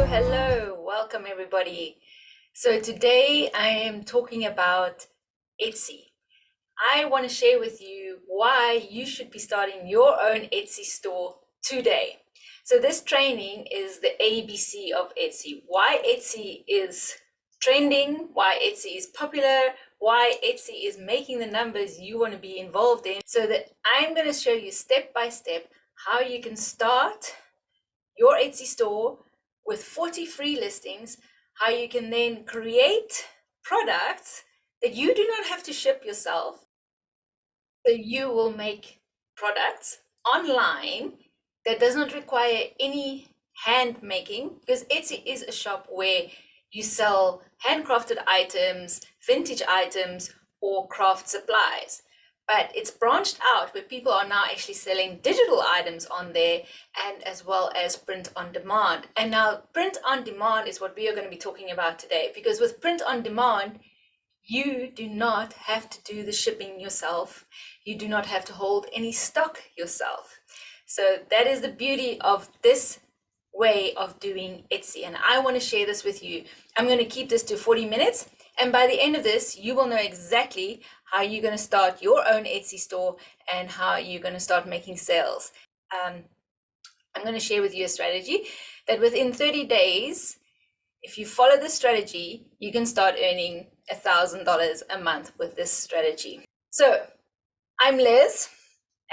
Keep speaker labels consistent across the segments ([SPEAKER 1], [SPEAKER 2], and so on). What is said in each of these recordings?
[SPEAKER 1] Hello, welcome everybody. So today I am talking about Etsy. I want to share with you why you should be starting your own Etsy store today. So this training is the ABC of Etsy. Why Etsy is trending, why Etsy is popular, why Etsy is making the numbers you want to be involved in. So that I'm going to show you step by step how you can start your Etsy store with 40 free listings, how you can then create products that you do not have to ship yourself. So you will make products online that does not require any hand making, because Etsy is a shop where you sell handcrafted items, vintage items, or craft supplies. But it's branched out where people are now actually selling digital items on there, and as well as print on demand. And now print on demand is what we are going to be talking about today, because with print on demand, you do not have to do the shipping yourself. You do not have to hold any stock yourself. So that is the beauty of this way of doing Etsy. And I want to share this with you. I'm going to keep this to 40 minutes. And by the end of this, you will know exactly how you're going to start your own Etsy store and how you're going to start making sales. I'm going to share with you a strategy that within 30 days, if you follow this strategy, you can start earning $1,000 a month with this strategy. So I'm Liz,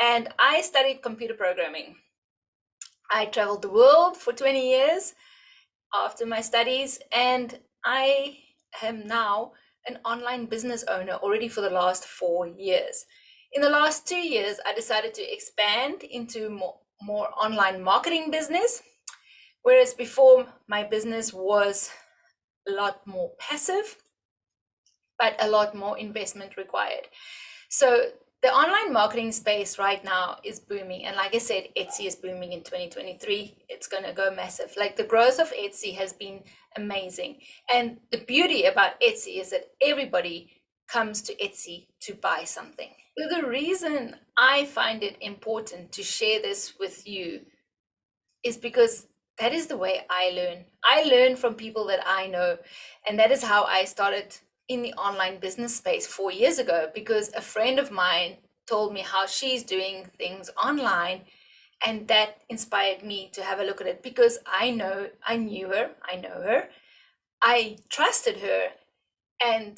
[SPEAKER 1] and I studied computer programming. I traveled the world for 20 years after my studies, and I am now an online business owner already for the last 4 years. In the last 2 years, I decided to expand into more online marketing business, whereas before my business was a lot more passive, but a lot more investment required. So the online marketing space right now is booming. And like I said, Etsy is booming in 2023. It's going to go massive. Like the growth of Etsy has been amazing. And the beauty about Etsy is that everybody comes to Etsy to buy something. So the reason I find it important to share this with you is because that is the way I learn. I learn from people that I know. And that is how I started in the online business space 4 years ago, because a friend of mine told me how she's doing things online, and that inspired me to have a look at it, because I know her, I trusted her, and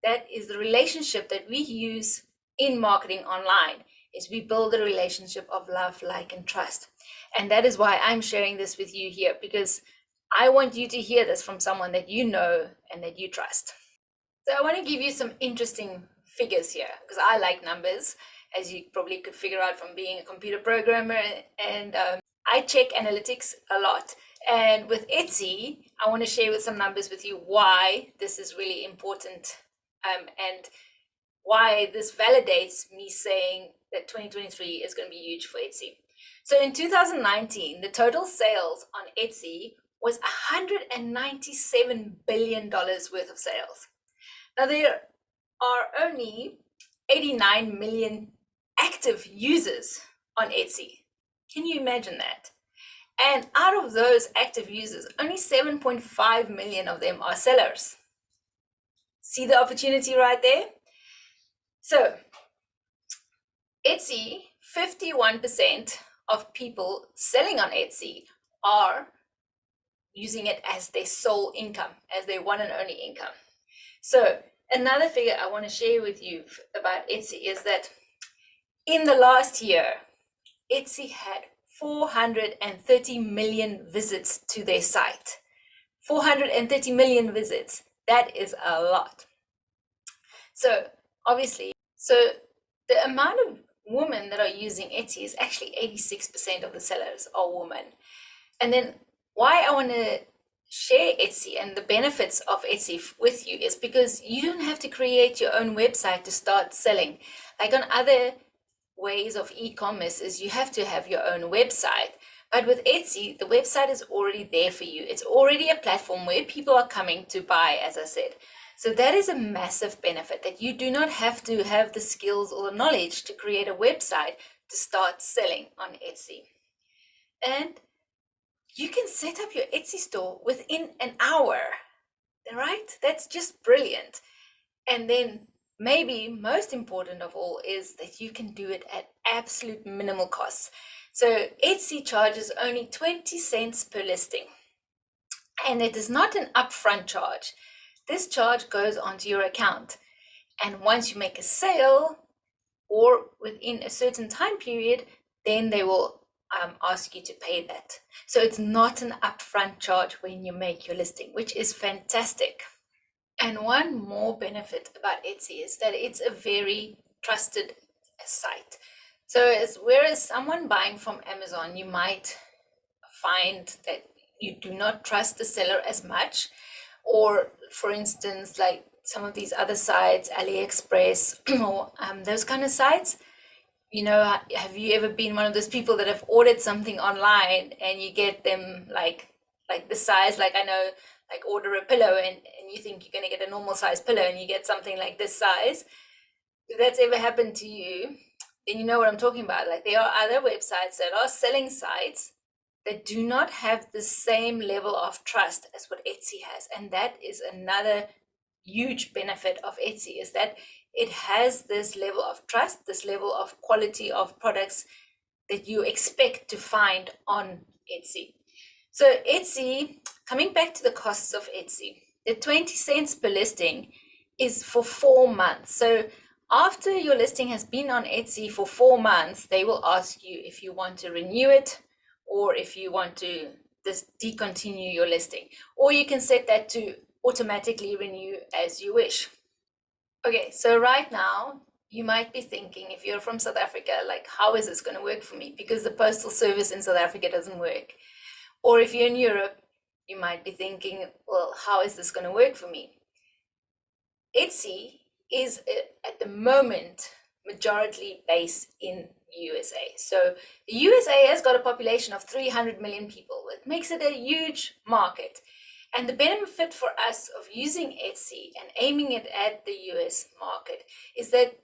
[SPEAKER 1] that is the relationship that we use in marketing online. Is we build a relationship of love, like, and trust. And that is why I'm sharing this with you here, because I want you to hear this from someone that you know and that you trust. So I want to give you some interesting figures here, because I like numbers, as you probably could figure out from being a computer programmer, and I check analytics a lot. And with Etsy, I want to share with some numbers with you why this is really important, and why this validates me saying that 2023 is going to be huge for Etsy. So in 2019, the total sales on Etsy was $197 billion worth of sales. Now, there are only 89 million active users on Etsy. Can you imagine that? And out of those active users, only 7.5 million of them are sellers. See the opportunity right there? So, Etsy, 51% of people selling on Etsy are using it as their sole income, as their one and only income. So another figure I want to share with you about Etsy is that in the last year, Etsy had 430 million visits to their site. 430 million visits. That is a lot. So obviously, the amount of women that are using Etsy is actually 86% of the sellers are women. And then why I want to share Etsy and the benefits of Etsy with you is because you don't have to create your own website to start selling. Like on other ways of e-commerce is you have to have your own website. But with Etsy, the website is already there for you. It's already a platform where people are coming to buy, as I said. So that is a massive benefit, that you do not have to have the skills or the knowledge to create a website to start selling on Etsy. And you can set up your Etsy store within an hour, right? That's just brilliant. And then maybe most important of all is that you can do it at absolute minimal costs. So Etsy charges only 20 cents per listing, and it is not an upfront charge. This charge goes onto your account. And once you make a sale or within a certain time period, then they will ask you to pay that. So it's not an upfront charge when you make your listing, which is fantastic. And one more benefit about Etsy is that it's a very trusted site. So whereas someone buying from Amazon, you might find that you do not trust the seller as much, or for instance, like some of these other sites, AliExpress, or those kind of sites. Have you ever been one of those people that have ordered something online and you get them like the size, like I know, like order a pillow and you think you're going to get a normal size pillow and you get something like this size? If that's ever happened to you, then you know what I'm talking about. Like there are other websites that are selling sites that do not have the same level of trust as what Etsy has. And that is another huge benefit of Etsy, is that it has this level of trust, this level of quality of products that you expect to find on Etsy. So Etsy, coming back to the costs of Etsy, the 20 cents per listing is for 4 months. So after your listing has been on Etsy for 4 months, they will ask you if you want to renew it or if you want to just discontinue your listing. Or you can set that to automatically renew as you wish. Okay, so right now you might be thinking, if you're from South Africa, like, how is this going to work for me? Because the postal service in South Africa doesn't work. Or if you're in Europe, you might be thinking, well, how is this going to work for me? Etsy is at the moment majority based in USA. So the USA has got a population of 300 million people. It makes it a huge market. And the benefit for us of using Etsy and aiming it at the US market is that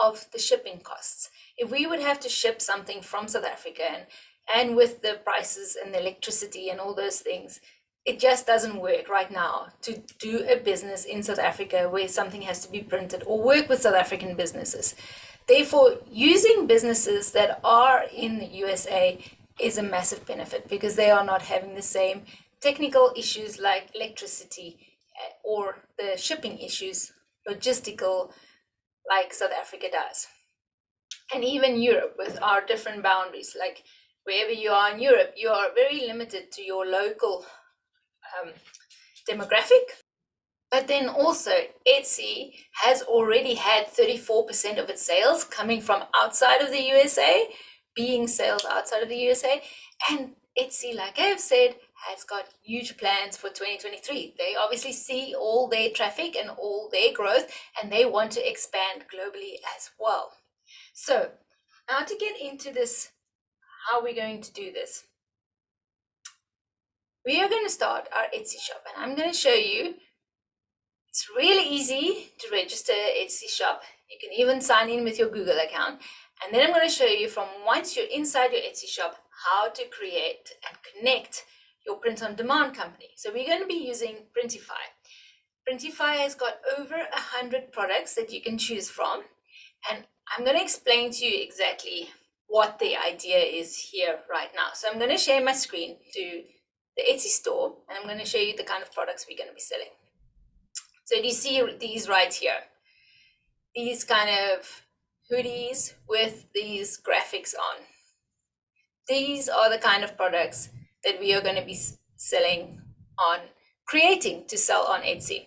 [SPEAKER 1] of the shipping costs. If we would have to ship something from South Africa and with the prices and the electricity and all those things, it just doesn't work right now to do a business in South Africa where something has to be printed or work with South African businesses. Therefore, using businesses that are in the USA is a massive benefit because they are not having the same technical issues like electricity or the shipping issues, logistical, like South Africa does. And even Europe with our different boundaries, like wherever you are in Europe, you are very limited to your local demographic. But then also Etsy has already had 34% of its sales coming from outside of the USA, being sales outside of the USA. And Etsy, like I've said, has got huge plans for 2023. They obviously see all their traffic and all their growth, and they want to expand globally as well. So now to get into this, how we're going to do this. We are going to start our Etsy shop, and I'm going to show you. It's really easy to register Etsy shop. You can even sign in with your Google account. And then I'm going to show you from once you're inside your Etsy shop, how to create and connect your print-on-demand company. So we're going to be using Printify. Printify has got over 100 products that you can choose from. And I'm going to explain to you exactly what the idea is here right now. So I'm going to share my screen to the Etsy store, and I'm going to show you the kind of products we're going to be selling. So do you see these right here? These kind of hoodies with these graphics on. These are the kind of products that we are going to be selling on, creating to sell on Etsy.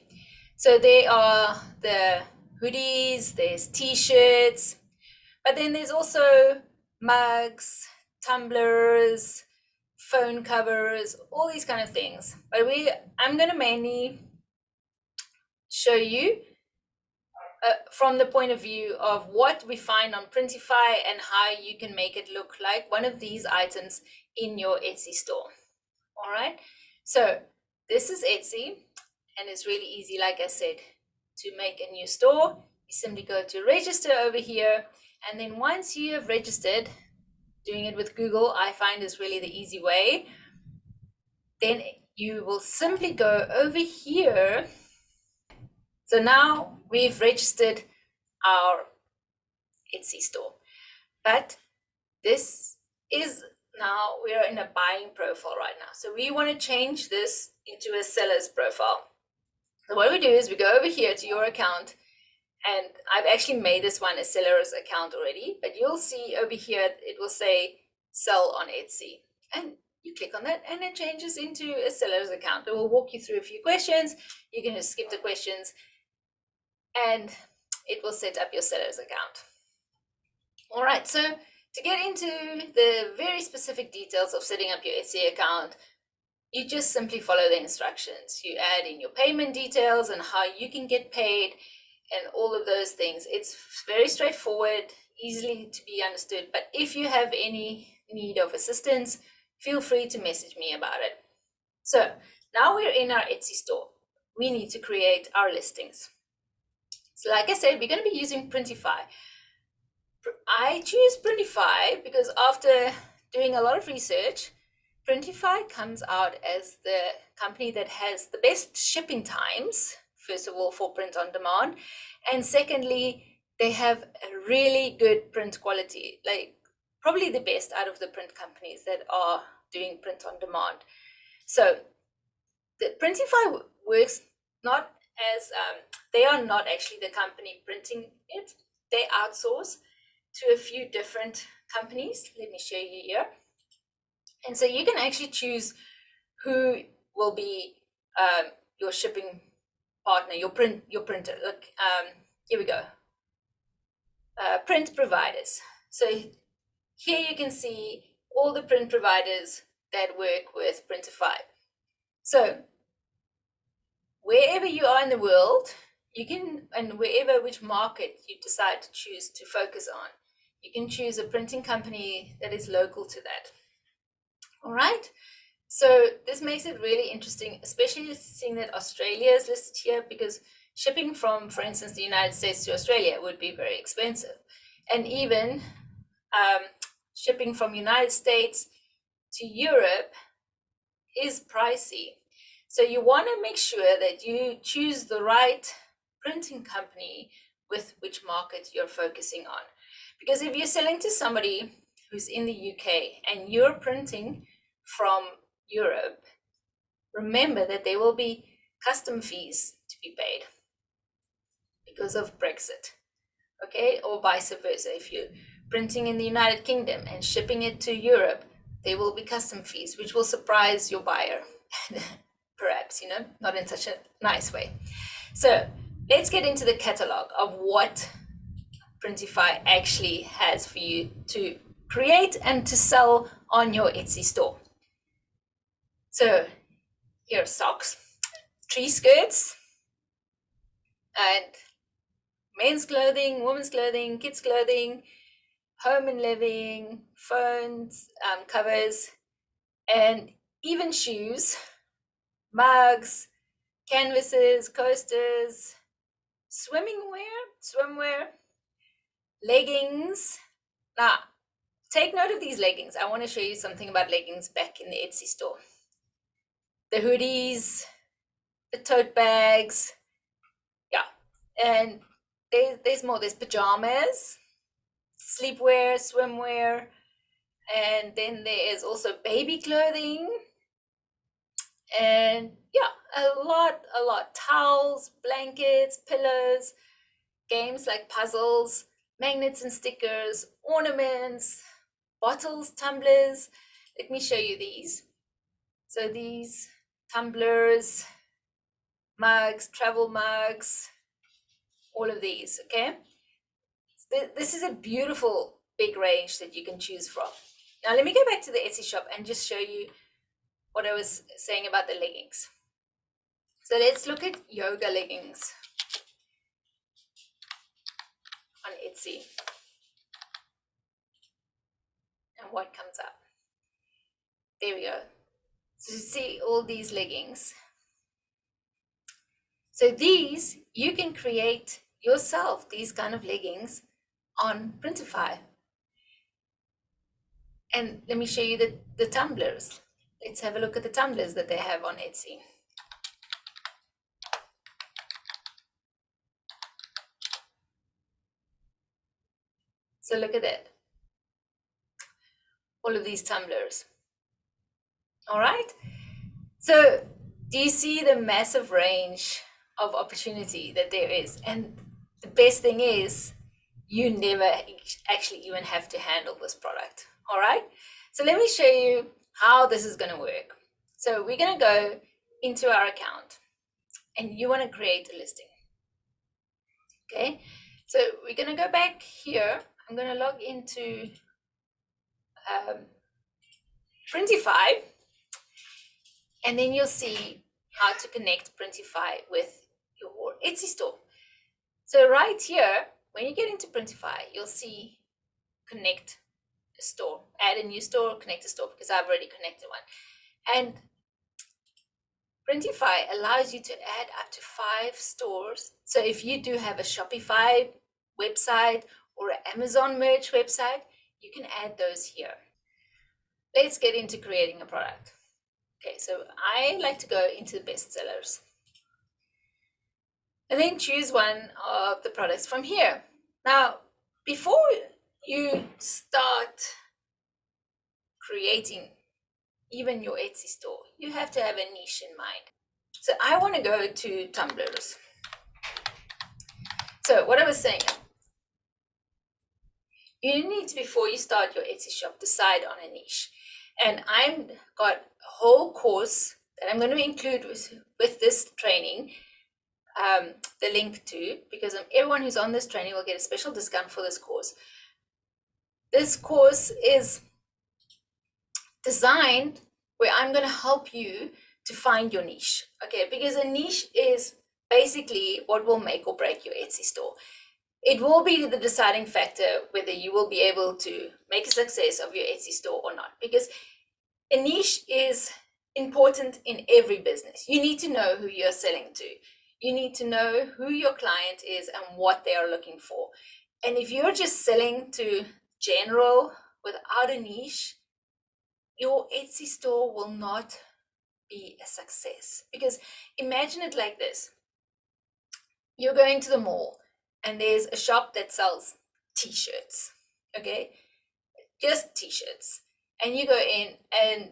[SPEAKER 1] So there are the hoodies, there's t-shirts, but then there's also mugs, tumblers, phone covers, all these kind of things. But I'm going to mainly show you from the point of view of what we find on Printify and how you can make it look like one of these items in your Etsy store. All right, so this is Etsy, and it's really easy, like I said, to make a new store. You simply go to register over here, and then once you have registered, doing it with Google, I find is really the easy way. then you will simply go over here. So now we've registered our Etsy store, but this is now we're in a buying profile right now. So we want to change this into a seller's profile. So what we do is we go over here to your account, and I've actually made this one a seller's account already, but you'll see over here it will say sell on Etsy, and you click on that and it changes into a seller's account. It will walk you through a few questions. You can just skip the questions and it will set up your seller's account. All right, so to get into the very specific details of setting up your Etsy account, you just simply follow the instructions. You add in your payment details and how you can get paid and all of those things. It's very straightforward, easily to be understood. But if you have any need of assistance, feel free to message me about it. So now we're in our Etsy store. We need to create our listings. So like I said, we're going to be using Printify. I choose Printify because after doing a lot of research, Printify comes out as the company that has the best shipping times, first of all, for print on demand. And secondly, they have a really good print quality, like probably the best out of the print companies that are doing print on demand. So the Printify works not as, they are not actually the company printing it. They outsource to a few different companies. Let me show you here. And so you can actually choose who will be your shipping partner, your printer. Look, here we go. Print providers. So here you can see all the print providers that work with Printify. So wherever you are in the world, you can, and which market you decide to choose to focus on, you can choose a printing company that is local to that. All right. So this makes it really interesting, especially seeing that Australia is listed here, because shipping from, for instance, the United States to Australia would be very expensive. And even shipping from United States to Europe is pricey. So you want to make sure that you choose the right printing company with which market you're focusing on. Because if you're selling to somebody who's in the UK and you're printing from Europe, remember that there will be custom fees to be paid because of Brexit, okay? Or vice versa. If you're printing in the United Kingdom and shipping it to Europe, there will be custom fees, which will surprise your buyer, perhaps, not in such a nice way. So let's get into the catalog of what Printify actually has for you to create and to sell on your Etsy store. So here are socks, tree skirts, and men's clothing, women's clothing, kids' clothing, home and living, phones, covers, and even shoes, mugs, canvases, coasters, swimwear, leggings. Now, take note of these leggings. I want to show you something about leggings back in the Etsy store. The hoodies, the tote bags, yeah, and there's more. There's pajamas, sleepwear, swimwear, and then there is also baby clothing, and yeah, a lot, towels, blankets, pillows, games like puzzles, magnets and stickers, ornaments, bottles, tumblers. Let me show you these. So these tumblers, mugs, travel mugs, all of these, okay? This is a beautiful big range that you can choose from. Now let me go back to the Etsy shop and just show you what I was saying about the leggings. So let's look at yoga leggings on Etsy and what comes up. There we go. So you see all these leggings. So these, you can create yourself, these kind of leggings on Printify. And let me show you the tumblers. Let's have a look at the tumblers that they have on Etsy. So look at that. All of these tumblers. All right. So do you see the massive range of opportunity that there is? And the best thing is you never actually even have to handle this product. All right. So let me show you how this is going to work. So we're going to go into our account and you want to create a listing. Okay. So we're going to go back here. I'm going to log into Printify, and then you'll see how to connect Printify with your Etsy store. So right here, when you get into Printify, you'll see connect a store, add a new store, connect a store, because I've already connected one. And Printify allows you to add up to 5 stores. So if you do have a Shopify website or an Amazon merch website, you can add those here. Let's get into creating a product. Okay, so I like to go into the bestsellers and then choose one of the products from here. Now, before you start creating even your Etsy store, you have to have a niche in mind. So I want to go to tumblers. So what I was saying, you need to, before you start your Etsy shop, decide on a niche. And I've got a whole course that I'm going to include with this training, the link to, because everyone who's on this training will get a special discount for this course. This course is designed where I'm going to help you to find your niche, okay? Because a niche is basically what will make or break your Etsy store. It will be the deciding factor whether you will be able to make a success of your Etsy store or not, because a niche is important in every business. You need to know who you're selling to. You need to know who your client is and what they are looking for. And if you're just selling to general without a niche, your Etsy store will not be a success. Because imagine it like this. You're going to the mall and there's a shop that sells t-shirts, okay? Just t-shirts. And you go in and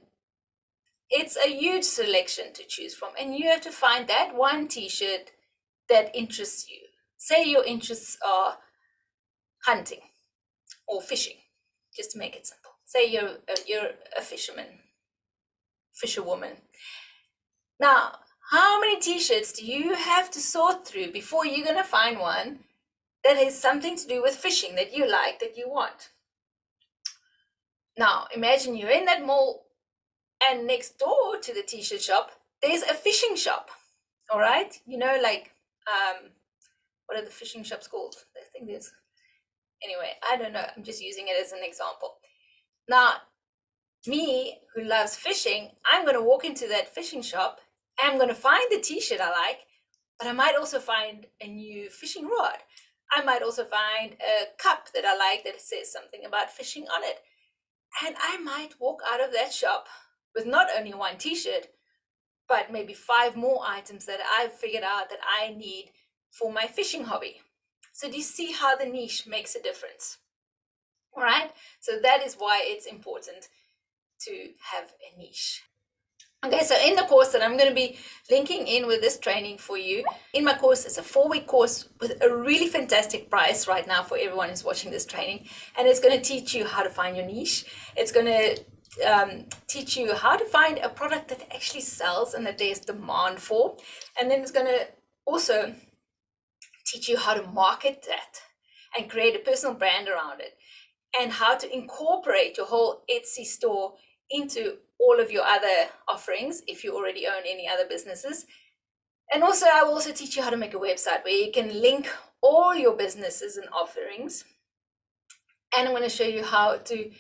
[SPEAKER 1] it's a huge selection to choose from. And you have to find that one t-shirt that interests you. Say your interests are hunting or fishing, just to make it simple. Say you're a fisherwoman. Now, how many t-shirts do you have to sort through before you're going to find one that has something to do with fishing that you like, that you want? Now, imagine you're in that mall and next door to the t-shirt shop, there's a fishing shop. All right? You know, like, what are the fishing shops called? I think there's, anyway, I don't know. I'm just using it as an example. Now, me who loves fishing, I'm going to walk into that fishing shop and I'm going to find the t-shirt I like, but I might also find a new fishing rod. I might also find a cup that I like that says something about fishing on it. And I might walk out of that shop with not only one t-shirt, but maybe 5 more items that I've figured out that I need for my fishing hobby. So do you see how the niche makes a difference? All right, so that is why it's important to have a niche. Okay, so in the course that I'm going to be linking in with this training for you, in my course, it's a 4-week course with a really fantastic price right now for everyone who's watching this training. And it's going to teach you how to find your niche. It's going to teach you how to find a product that actually sells and that there's demand for. And then it's going to also teach you how to market that and create a personal brand around it, and how to incorporate your whole Etsy store into all of your other offerings if you already own any other businesses. And also, I will also teach you how to make a website where you can link all your businesses and offerings. And I'm going to show you how to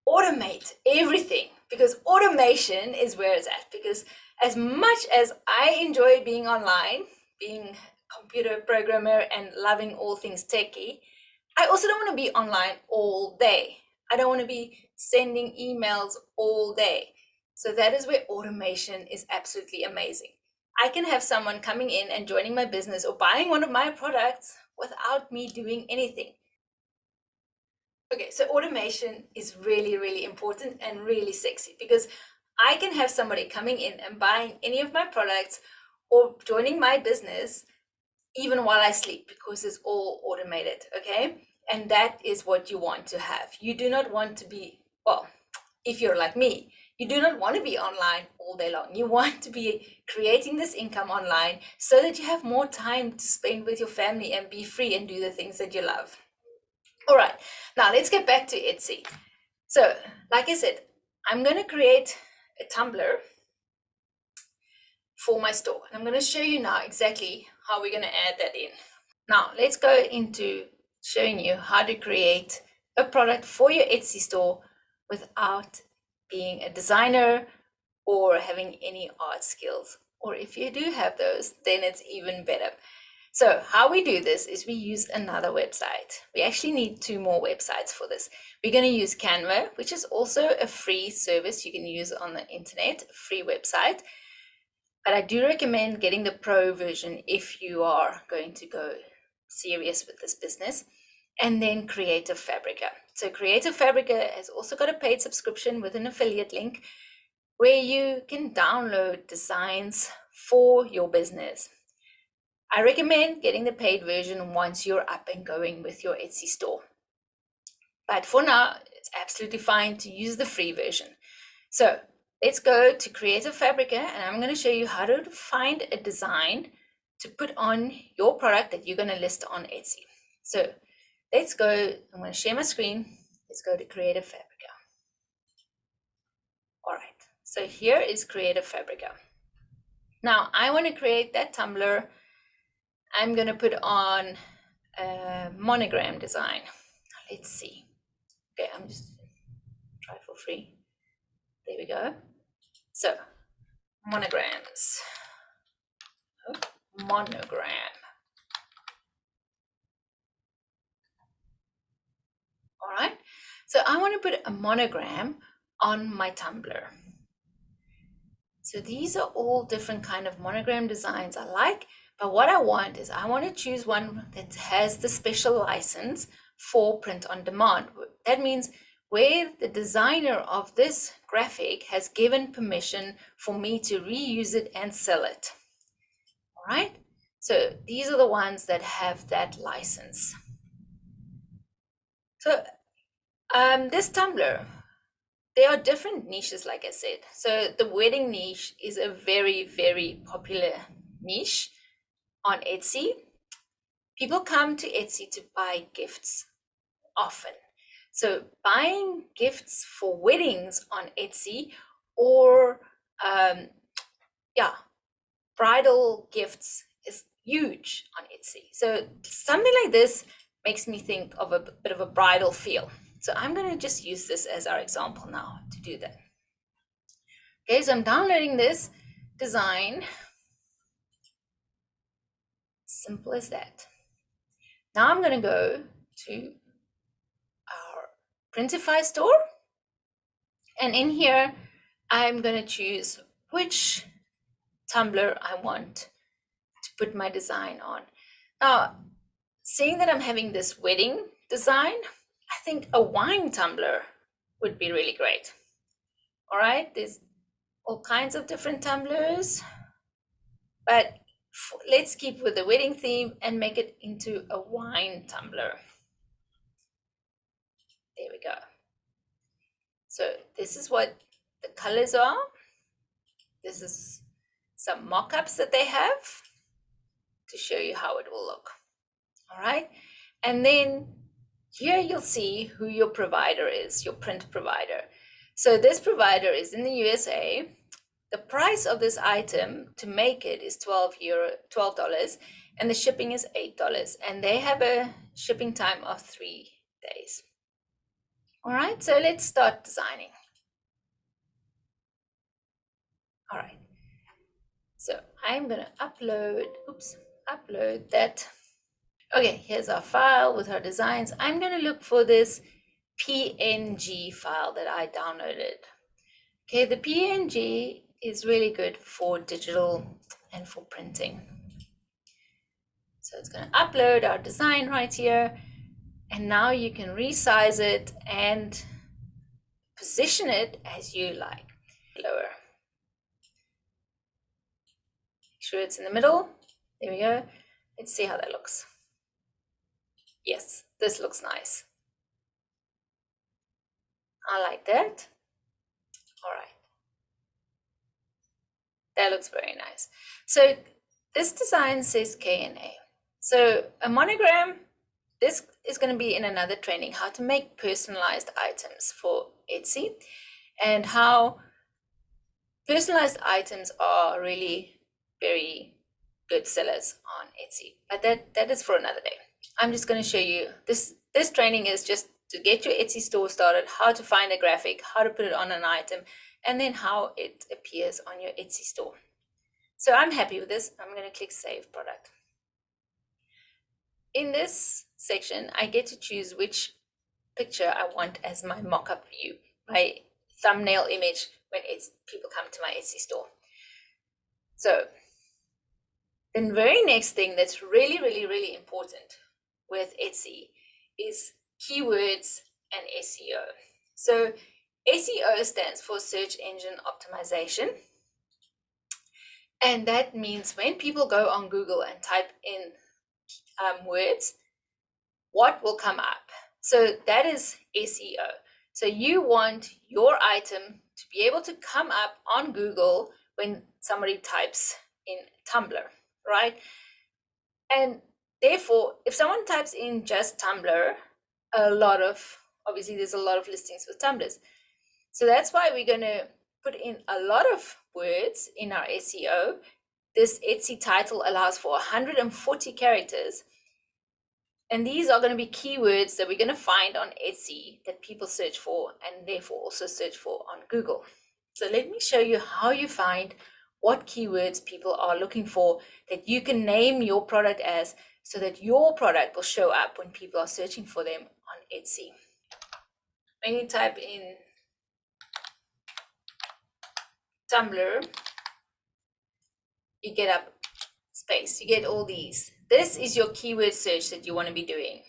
[SPEAKER 1] automate everything, because automation is where it's at. Because as much as I enjoy being online, being a computer programmer and loving all things techie, I also don't want to be online all day. I don't want to be sending emails all day. So that is where automation is absolutely amazing. I can have someone coming in and joining my business or buying one of my products without me doing anything. Okay, so automation is really, really important and really sexy because I can have somebody coming in and buying any of my products or joining my business even while I sleep because it's all automated, okay? And that is what you want to have. You do not want to be, well, if you're like me, you do not want to be online all day long. You want to be creating this income online so that you have more time to spend with your family and be free and do the things that you love. All right, now let's get back to Etsy. So, like I said, I'm going to create a Tumblr for my store. And I'm going to show you now exactly how we're going to add that in. Now, let's go into showing you how to create a product for your Etsy store without being a designer or having any art skills. Or if you do have those, then it's even better. So how we do this is we use another website. We actually need 2 more websites for this. We're going to use Canva, which is also a free service you can use on the internet, a free website. But I do recommend getting the pro version if you are going to go serious with this business. And then Creative Fabrica. So Creative Fabrica has also got a paid subscription with an affiliate link where you can download designs for your business. I recommend getting the paid version once you're up and going with your Etsy store. But for now, it's absolutely fine to use the free version. So let's go to Creative Fabrica and I'm going to show you how to find a design to put on your product that you're going to list on Etsy. So let's go, I'm going to share my screen. Let's go to Creative Fabrica. All right, so here is Creative Fabrica. Now I want to create that Tumblr. I'm going to put on a monogram design. Let's see. Okay, I'm just try for free. There we go. So monograms. Oh, monogram. All right. So I want to put a monogram on my Tumblr. So these are all different kind of monogram designs I like, but what I want is I want to choose one that has the special license for print on demand. That means where the designer of this graphic has given permission for me to reuse it and sell it. All right. So these are the ones that have that license. So this Tumblr, there are different niches, like I said. So the wedding niche is a very, very popular niche on Etsy. People come to Etsy to buy gifts often. So buying gifts for weddings on Etsy or bridal gifts is huge on Etsy. So something like this makes me think of a bit of a bridal feel. So I'm going to just use this as our example now to do that. Okay, so I'm downloading this design. Simple as that. Now I'm going to go to our Printify store. And in here, I'm going to choose which Tumblr I want to put my design on. Now, seeing that I'm having this wedding design, I think a wine Tumblr would be really great. All right, there's all kinds of different tumblers, but let's keep with the wedding theme and make it into a wine Tumblr. There we go. So this is what the colors are. This is some mock-ups that they have to show you how it will look. All right, and then here you'll see who your provider is, your print provider. So this provider is in the USA. The price of this item to make it is $12, and the shipping is $8, and they have a shipping time of 3 days. All right, so let's start designing. All right, so I'm gonna upload that. Okay, here's our file with our designs. I'm gonna look for this PNG file that I downloaded. Okay, the PNG is really good for digital and for printing. So it's going to upload our design right here. And now you can resize it and position it as you like. Lower. Make sure it's in the middle. There we go. Let's see how that looks. Yes, this looks nice. I like that. All right. That looks very nice. So this design says K&A. So a monogram, this is going to be in another training, how to make personalized items for Etsy and how personalized items are really very good sellers on Etsy. But that is for another day. I'm just going to show you this training is just to get your Etsy store started, how to find a graphic, how to put it on an item, and then how it appears on your Etsy store. So I'm happy with this. I'm going to click Save Product. In this section, I get to choose which picture I want as my mock-up view, my thumbnail image when people come to my Etsy store. So the very next thing that's really, really, really important with Etsy is keywords and SEO. So SEO stands for Search Engine Optimization. And that means when people go on Google and type in words, what will come up? So that is SEO. So you want your item to be able to come up on Google when somebody types in Tumblr, right? And therefore, if someone types in just Tumblr, obviously there's a lot of listings with Tumblrs. So that's why we're going to put in a lot of words in our SEO. This Etsy title allows for 140 characters. And these are going to be keywords that we're going to find on Etsy that people search for and therefore also search for on Google. So let me show you how you find what keywords people are looking for that you can name your product as so that your product will show up when people are searching for them on Etsy. When you type in Tumblr, you get up space, you get all these. This is your keyword search that you want to be doing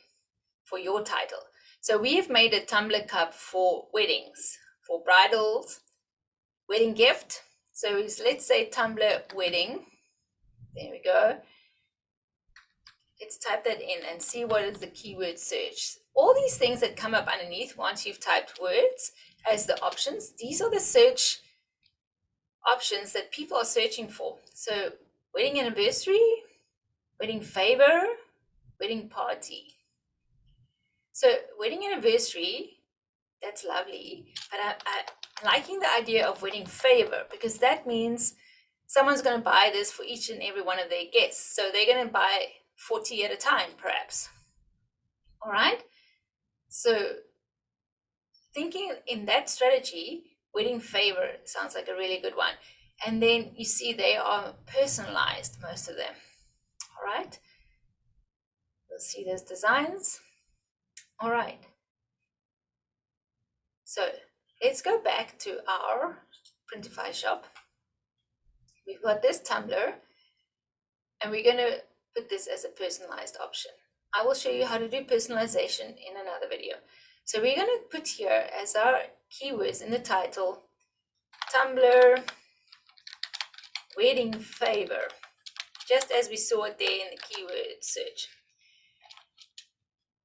[SPEAKER 1] for your title. So we have made a Tumblr cup for weddings, for bridals, wedding gift. So let's say Tumblr wedding. There we go. Let's type that in and see what is the keyword search. All these things that come up underneath once you've typed words as the options, these are the search options that people are searching for. So wedding anniversary, wedding favor, wedding party. So wedding anniversary, that's lovely, but I'm liking the idea of wedding favor because that means someone's going to buy this for each and every one of their guests. So they're going to buy 40 at a time, perhaps. All right. So thinking in that strategy, wedding favor sounds like a really good one. And then you see they are personalized, most of them. All right. We'll see those designs. All right. So let's go back to our Printify shop. We've got this Tumblr, and we're going to put this as a personalized option. I will show you how to do personalization in another video. So we're going to put here as our keywords in the title, Tumblr wedding favor, just as we saw it there in the keyword search.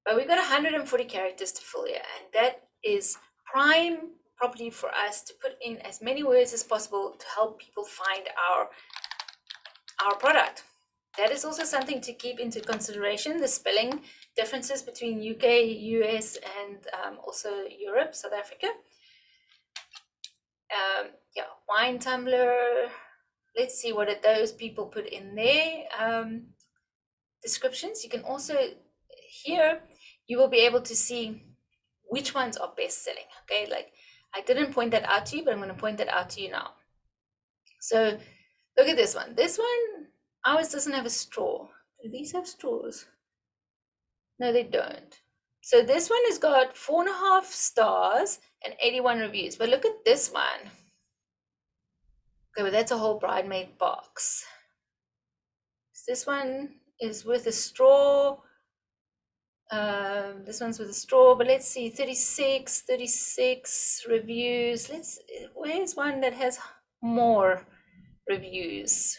[SPEAKER 1] But we've got 140 characters to fill here, and that is prime property for us to put in as many words as possible to help people find our product. That is also something to keep into consideration, the spelling differences between UK, US, and also Europe, South Africa. Yeah, wine tumbler. Let's see what those people put in their descriptions. You can also, here, you will be able to see which ones are best selling. Okay, like I didn't point that out to you, but I'm going to point that out to you now. So look at this one. This one, ours doesn't have a straw. Do these have straws? No, they don't. So this one has got 4.5 stars and 81 reviews. But look at this one. Okay, but that's a whole bridesmaid box. This one is with a straw. This one's with a straw, but let's see, 36 reviews. Where's one that has more reviews?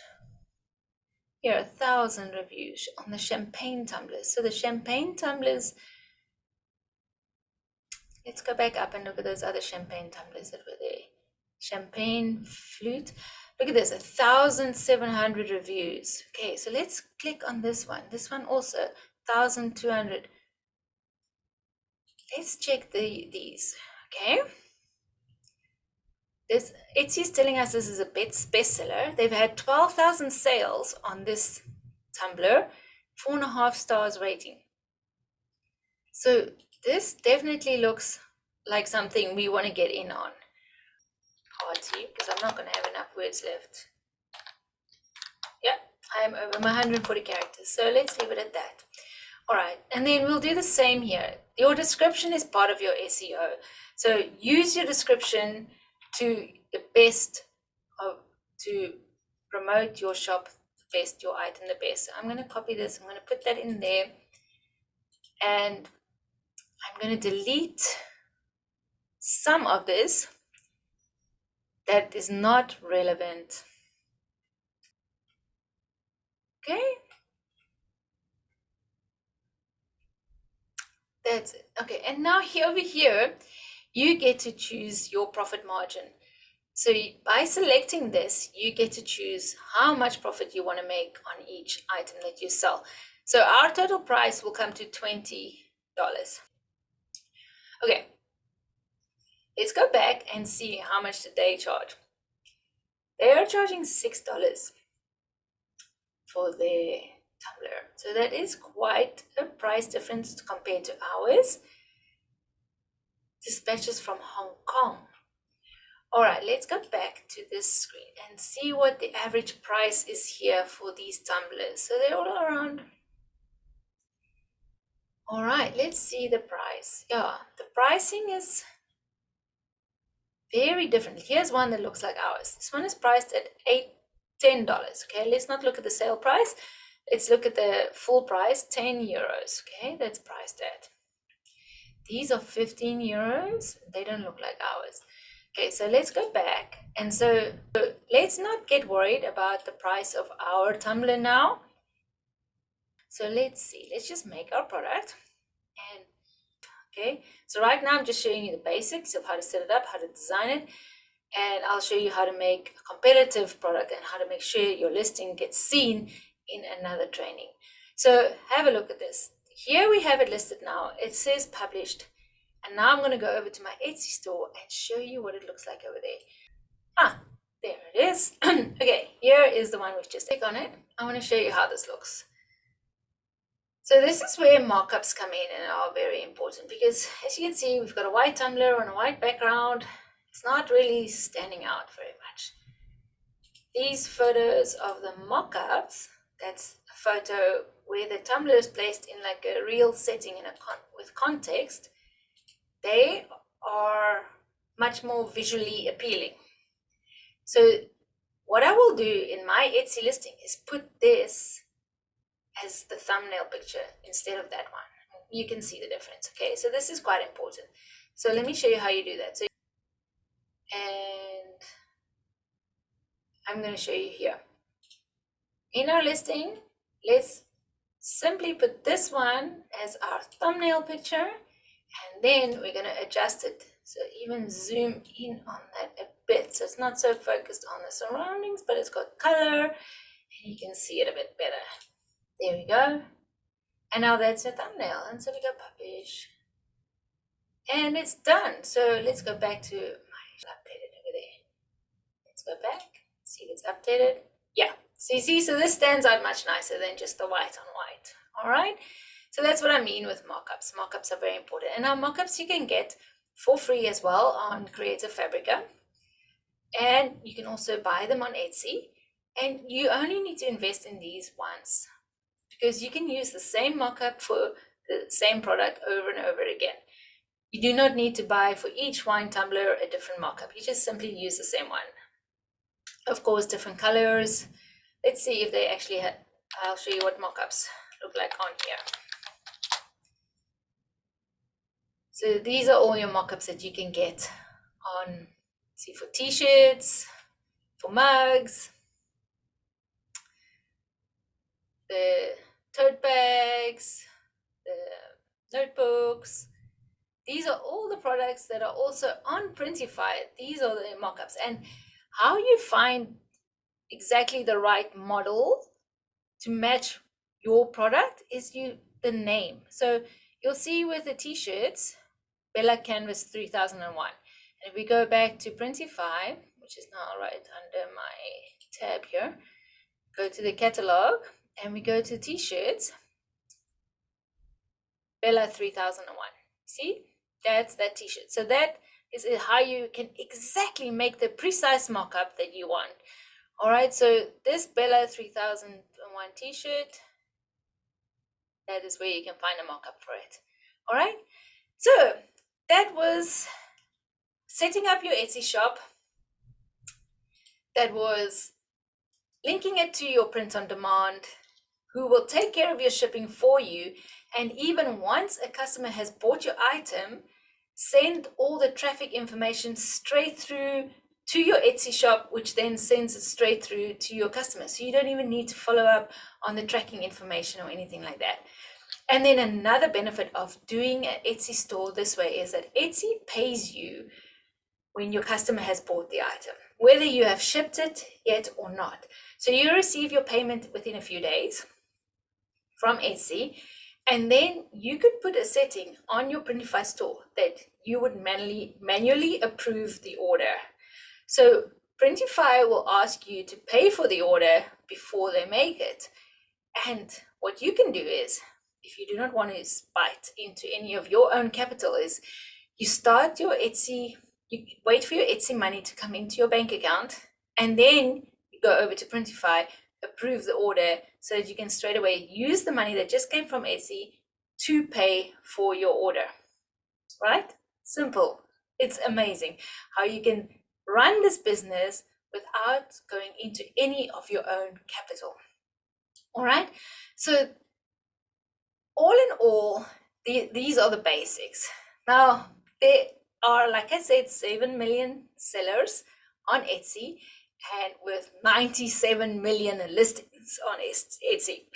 [SPEAKER 1] Here, 1,000 reviews on the champagne tumblers. So the champagne tumblers, let's go back up and look at those other champagne tumblers that were there. Champagne flute. Look at this, 1,700 reviews. Okay, so let's click on this one. This one also, 1,200. Let's check these. Okay. Etsy is telling us this is a bestseller. They've had 12,000 sales on this tumbler, 4.5 stars rating. So this definitely looks like something we want to get in on. Party, because I'm not going to have enough words left. Yeah, I'm over my 140 characters. So let's leave it at that. All right, and then we'll do the same here. Your description is part of your SEO. So use your description to the best to promote your shop the best, your item the best. So I'm going to copy this. I'm going to put that in there. And I'm going to delete some of this that is not relevant. Okay. That's it. Okay, and now over here, you get to choose your profit margin. So by selecting this, you get to choose how much profit you want to make on each item that you sell. So our total price will come to $20. Okay, let's go back and see how much did they charge. They are charging $6 for their tumbler. So that is quite a price difference compared to ours. Dispatches from Hong Kong. All right, let's go back to this screen and see what the average price is here for these tumblers. So they're all around. All right, let's see the price. Yeah, the pricing is very different. Here's one that looks like ours. This one is priced at $10. Okay, let's not look at the sale price. Let's look at the full price, 10 euros. Okay, that's priced at. These are 15 euros. They don't look like ours. Okay, so let's go back. And so let's not get worried about the price of our tumbler now. So let's see. Let's just make our product. And okay, so right now I'm just showing you the basics of how to set it up, how to design it. And I'll show you how to make a competitive product and how to make sure your listing gets seen in another training. So have a look at this. Here we have it listed now. It says published. And now I'm going to go over to my Etsy store and show you what it looks like over there. There it is. Okay, here is the one we've just clicked on it. I want to show you how this looks. So this is where markups come in and are very important because as you can see, we've got a white tumbler on a white background. It's not really standing out very much. These photos of the mock-ups, that's a photo where the tumbler is placed in like a real setting in with context. They are much more visually appealing. So what I will do in my Etsy listing is put this as the thumbnail picture instead of that one. You can see the difference. Okay, so this is quite important. So let me show you how you do that. So, and I'm going to show you here. In our listing, let's simply put this one as our thumbnail picture. And then we're going to adjust it. So even zoom in on that a bit. So it's not so focused on the surroundings, but it's got color. And you can see it a bit better. There we go. And now that's a thumbnail. And so we go publish. And it's done. So let's go back to my updated over there. Let's go back. See if it's updated. Yeah. So you see, so this stands out much nicer than just the white on white. All right. So that's what I mean with mockups. Mockups are very important. And our mockups you can get for free as well on Creative Fabrica. And you can also buy them on Etsy. And you only need to invest in these once because you can use the same mockup for the same product over and over again. You do not need to buy for each wine tumbler a different mockup. You just simply use the same one. Of course, different colors. Let's see if they actually have, I'll show you what mock-ups look like on here. So these are all your mock-ups that you can get on, see, for t-shirts, for mugs, the tote bags, the notebooks. These are all the products that are also on Printify. These are the mock-ups. And how you find exactly the right model to match your product is the name. So you'll see with the t-shirts, Bella Canvas 3001. And if we go back to Printify, which is now right under my tab here, go to the catalog and we go to t-shirts, Bella 3001. See, that's that t-shirt. So that is how you can exactly make the precise mock-up that you want. All right, so this Bella 3001 t-shirt, that is where you can find a mock-up for it. All right, so that was setting up your Etsy shop. That was linking it to your print on demand, who will take care of your shipping for you. And even once a customer has bought your item, send all the traffic information straight through to your Etsy shop, which then sends it straight through to your customer. So you don't even need to follow up on the tracking information or anything like that. And then another benefit of doing an Etsy store this way is that Etsy pays you when your customer has bought the item, whether you have shipped it yet or not. So you receive your payment within a few days from Etsy, and then you could put a setting on your Printify store that you would manually approve the order. So Printify will ask you to pay for the order before they make it. And what you can do is, if you do not want to bite into any of your own capital, is you start your Etsy, you wait for your Etsy money to come into your bank account, and then you go over to Printify, approve the order, so that you can straight away use the money that just came from Etsy to pay for your order. Right? Simple. It's amazing how you can run this business without going into any of your own capital. All right? So all in all, these are the basics. Now, there are, like I said, 7 million sellers on Etsy, and with 97 million listings on Etsy.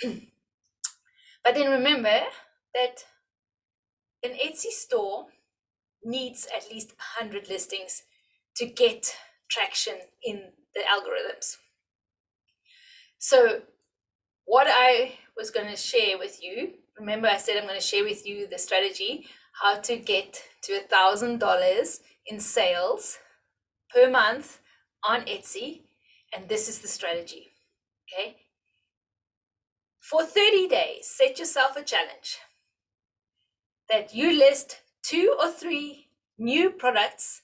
[SPEAKER 1] But then remember that an Etsy store needs at least 100 listings to get traction in the algorithms. So what I was going to share with you, remember I said I'm going to share with you the strategy, how to get to $1,000 in sales per month on Etsy. And this is the strategy, okay? For 30 days, set yourself a challenge that you list 2 or 3 new products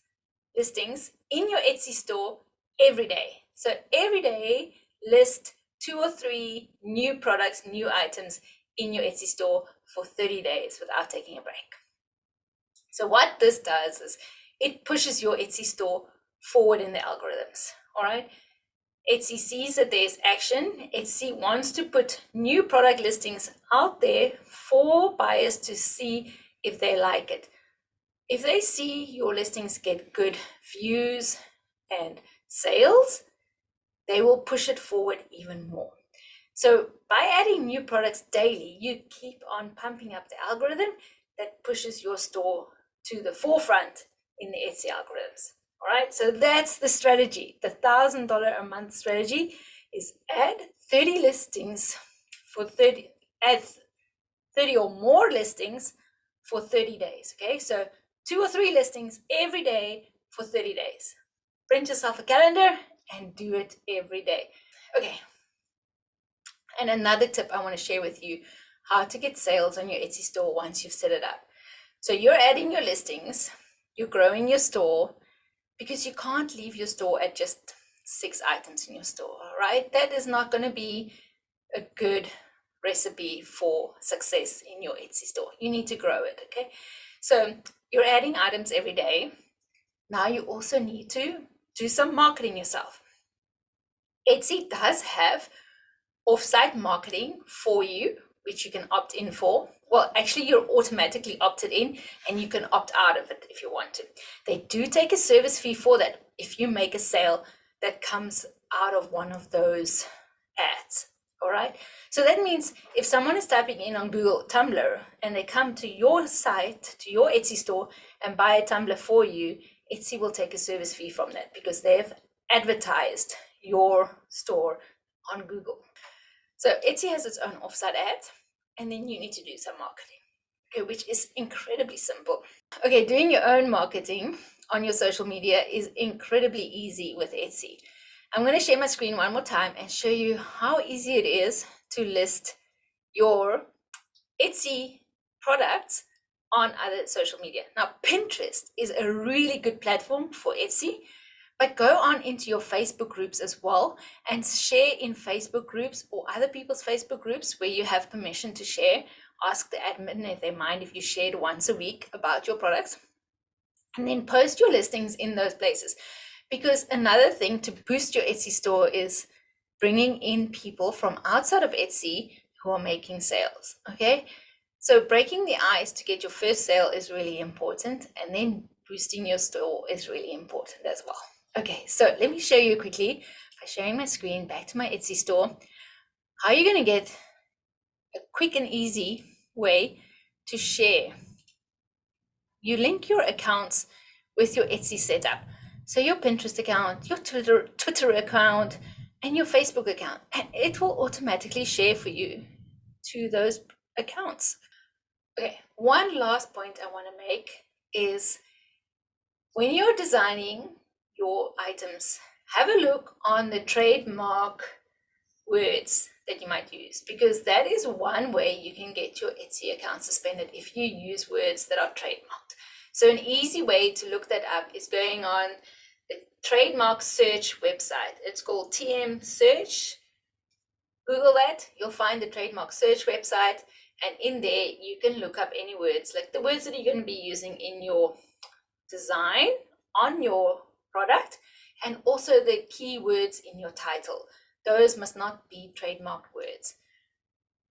[SPEAKER 1] listings in your Etsy store every day. So every day, list 2 or 3 new products, new items in your Etsy store for 30 days without taking a break. So what this does is it pushes your Etsy store forward in the algorithms, all right? Etsy sees that there's action. Etsy wants to put new product listings out there for buyers to see if they like it. If they see your listings get good views and sales, they will push it forward even more. So by adding new products daily, you keep on pumping up the algorithm that pushes your store to the forefront in the Etsy algorithms. All right, so that's the strategy. The $1,000 a month strategy is add 30 listings for 30, add 30 or more listings for 30 days. Okay, so 2 or 3 listings every day for 30 days. Print yourself a calendar and do it every day. Okay, and another tip I want to share with you, how to get sales on your Etsy store once you've set it up. So you're adding your listings, you're growing your store, because you can't leave your store at just 6 items in your store, right? That is not going to be a good recipe for success in your Etsy store. You need to grow it, okay? So you're adding items every day. Now you also need to do some marketing yourself. Etsy does have offsite marketing for you, which you can opt in for. Well, actually, you're automatically opted in and you can opt out of it if you want to. They do take a service fee for that if you make a sale that comes out of one of those ads. All right. So that means if someone is typing in on Google Tumblr and they come to your site, to your Etsy store, and buy a Tumblr for you, Etsy will take a service fee from that because they've advertised your store on Google. So Etsy has its own offsite ad, and then you need to do some marketing, okay, which is incredibly simple. Okay, doing your own marketing on your social media is incredibly easy with Etsy. I'm going to share my screen one more time and show you how easy it is to list your Etsy products on other social media. Now, Pinterest is a really good platform for Etsy, but go on into your Facebook groups as well and share in Facebook groups or other people's Facebook groups where you have permission to share. Ask the admin if they mind if you shared once a week about your products. And then post your listings in those places. Because another thing to boost your Etsy store is bringing in people from outside of Etsy who are making sales, okay? So breaking the ice to get your first sale is really important, and then boosting your store is really important as well. Okay, so let me show you quickly by sharing my screen back to my Etsy store, how you're going to get a quick and easy way to share. You link your accounts with your Etsy setup. So your Pinterest account, your Twitter account, and your Facebook account, and it will automatically share for you to those accounts. Okay, one last point I want to make is when you're designing your items, have a look on the trademark words that you might use, because that is one way you can get your Etsy account suspended if you use words that are trademarked. So an easy way to look that up is going on the trademark search website. It's called TM Search. Google that, you'll find the trademark search website, and in there you can look up any words, like the words that you're going to be using in your design on your product, and also the keywords in your title. Those must not be trademarked words.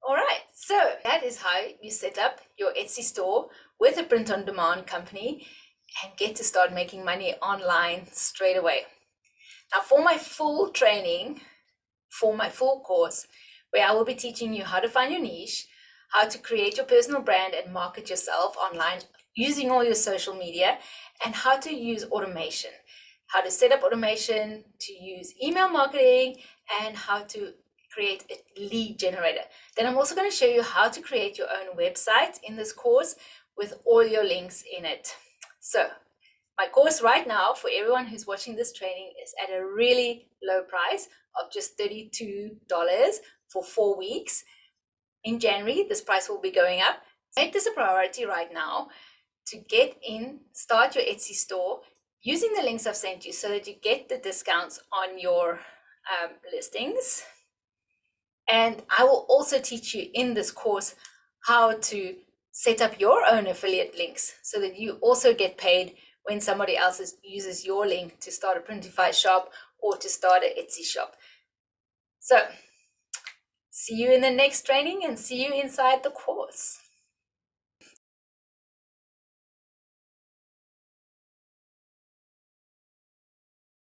[SPEAKER 1] All right, so that is how you set up your Etsy store with a print-on-demand company and get to start making money online straight away. Now, for my full training, for my full course, where I will be teaching you how to find your niche, how to create your personal brand and market yourself online using all your social media, and how to use automation, how to set up automation, to use email marketing, and how to create a lead generator. Then I'm also going to show you how to create your own website in this course with all your links in it. So my course right now for everyone who's watching this training is at a really low price of just $32 for 4 weeks. In January, this price will be going up. Make this a priority right now to get in, start your Etsy store using the links I've sent you so that you get the discounts on your listings. And I will also teach you in this course how to set up your own affiliate links so that you also get paid when somebody else uses your link to start a Printify shop or to start an Etsy shop. So see you in the next training and see you inside the course.